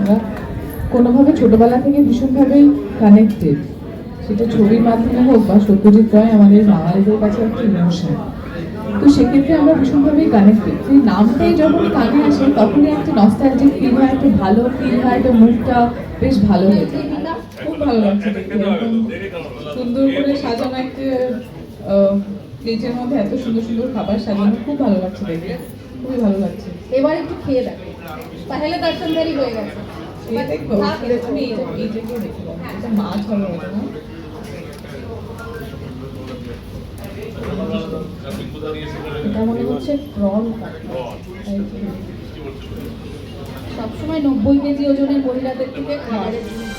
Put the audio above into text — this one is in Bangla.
আমরা কোনোভাবে ছোটবেলা থেকে ভীষণভাবেই কানেক্টেড, সেটা ছবির মাধ্যমে হোক বা সত্যজিৎ রায় আমাদের বাঙালিদের কাছে একটা ইমোশন। তো সেক্ষেত্রে আমরা ভীষণভাবেই কানেক্টেড। সেই নামটাই যখন কানে আসে তখনই একটা নস্টালজিক ফিল হয়, একটা ভালো ফিল হয়, একটা মুডটা বেশ ভালো হয়ে যায়। খুব ভালো লাগছে দেখতে, এরকম সুন্দর করে সাজানো একটা প্লেটের মধ্যে এত সুন্দর সুন্দর খাবার সাজানো, খুব ভালো লাগছে দেখতে, খুবই ভালো লাগছে। এবার একটু খেয়ে দেখো, পহেলে দর্শনদারি হয়ে গেছে। দেখবো আমি এইটাকে দেখবো, এটা মাছ হবে ওটা না? এটা মনে হচ্ছে প্রন। সবসময় 90 কেজি ওজনের মহিলাদের থেকে খাবারের জিনিস